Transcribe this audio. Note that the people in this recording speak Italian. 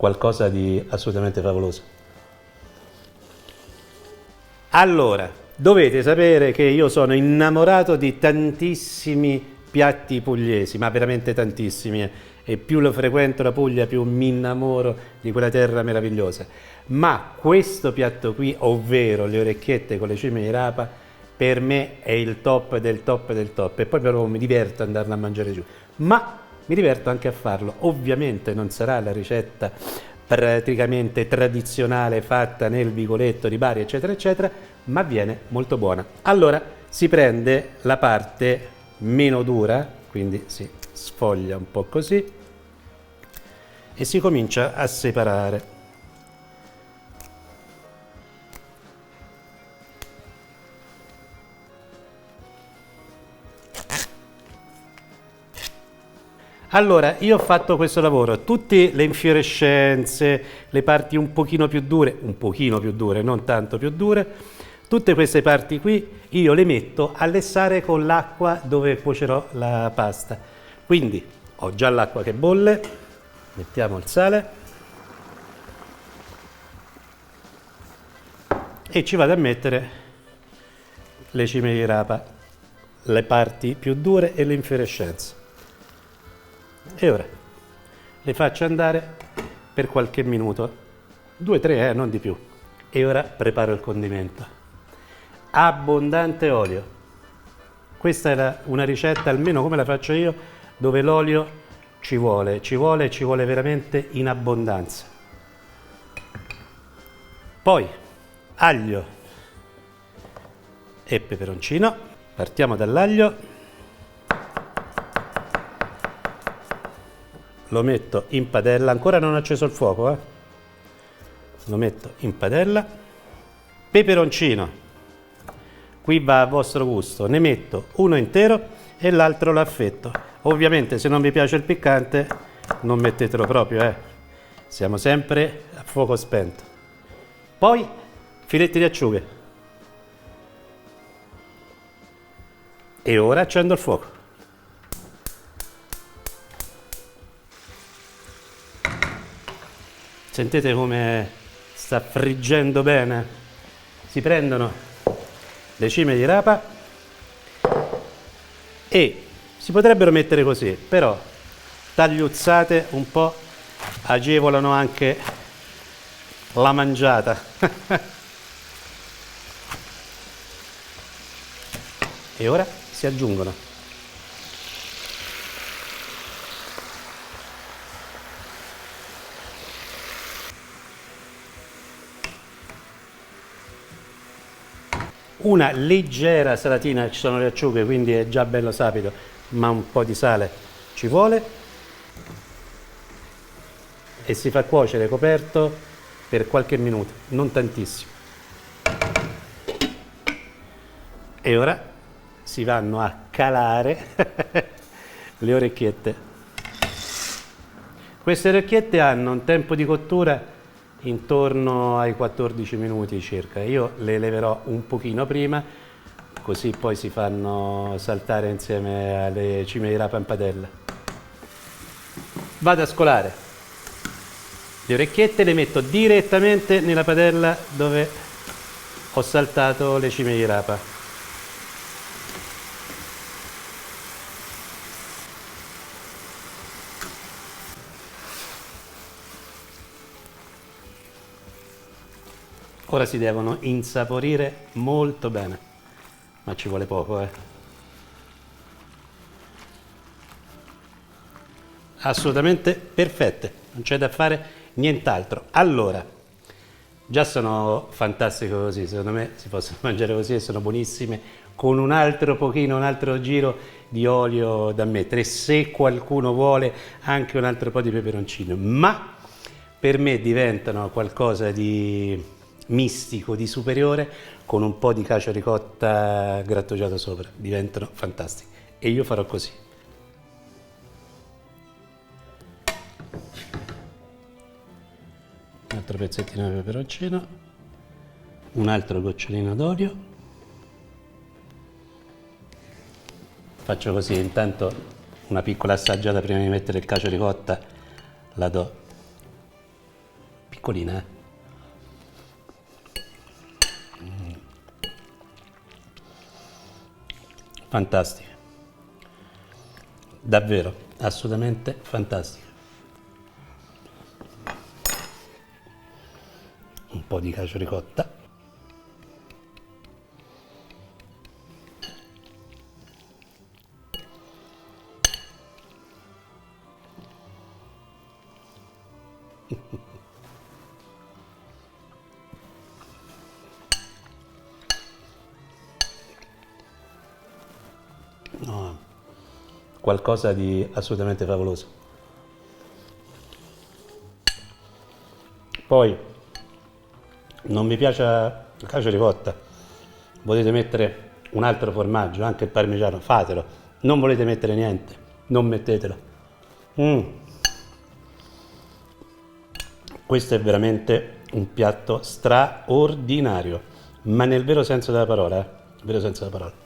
qualcosa di assolutamente favoloso. Allora, dovete sapere che io sono innamorato di tantissimi piatti pugliesi, ma veramente tantissimi, e più lo frequento la Puglia, più mi innamoro di quella terra meravigliosa. Ma questo piatto qui, ovvero le orecchiette con le cime di rapa, per me è il top del top del top, e poi però mi diverto ad andarla a mangiare giù, ma mi diverto anche a farlo. Ovviamente non sarà la ricetta praticamente tradizionale fatta nel vicoletto di Bari eccetera eccetera, ma viene molto buona. Allora si prende la parte meno dura, quindi si sfoglia un po' così e si comincia a separare. Allora, io ho fatto questo lavoro, tutte le infiorescenze, le parti un pochino più dure, non tanto più dure, tutte queste parti qui io le metto a lessare con l'acqua dove cuocerò la pasta. Quindi ho già l'acqua che bolle, mettiamo il sale e ci vado a mettere le cime di rapa, le parti più dure e le infiorescenze. E ora le faccio andare per qualche minuto, 2-3, non di più. E ora preparo il condimento. Abbondante olio. Questa è una ricetta, almeno come la faccio io, dove l'olio ci vuole veramente in abbondanza. Poi aglio e peperoncino. Partiamo dall'aglio. Lo metto in padella, ancora non ho acceso il fuoco, lo metto in padella. Peperoncino, qui va a vostro gusto, ne metto uno intero e l'altro l'affetto. Ovviamente se non vi piace il piccante non mettetelo proprio, siamo sempre a fuoco spento. Poi filetti di acciughe e ora accendo il fuoco. Sentite come sta friggendo bene? Si prendono le cime di rapa e si potrebbero mettere così, però tagliuzzate un po' agevolano anche la mangiata. E ora si aggiungono una leggera salatina, ci sono le acciughe quindi è già bello sapido, ma un po' di sale ci vuole, e si fa cuocere coperto per qualche minuto, non tantissimo. E ora si vanno a calare le orecchiette. Queste orecchiette hanno un tempo di cottura intorno ai 14 minuti circa. Io le leverò un pochino prima, così poi si fanno saltare insieme alle cime di rapa in padella. Vado a scolare le orecchiette, le metto direttamente nella padella dove ho saltato le cime di rapa. Ora si devono insaporire molto bene, ma ci vuole poco, Assolutamente perfette, non c'è da fare nient'altro. Allora, già sono fantastiche così, secondo me si possono mangiare così e sono buonissime, con un altro giro di olio da mettere, e se qualcuno vuole anche un altro po' di peperoncino, ma per me diventano qualcosa di mistico, di superiore, con un po' di cacio ricotta grattugiato sopra, diventano fantastiche e io farò così. Un altro pezzettino di peperoncino, un altro gocciolino d'olio, faccio così, intanto una piccola assaggiata prima di mettere il cacio ricotta la do Piccolina, fantastica. Davvero, assolutamente fantastica. Un po' di cacio ricotta. No, qualcosa di assolutamente favoloso. Poi non vi piace la cacio ricotta, volete mettere un altro formaggio, anche il parmigiano, fatelo. Non volete mettere niente, non mettetelo. Questo è veramente un piatto straordinario, ma nel vero senso della parola, vero senso della parola.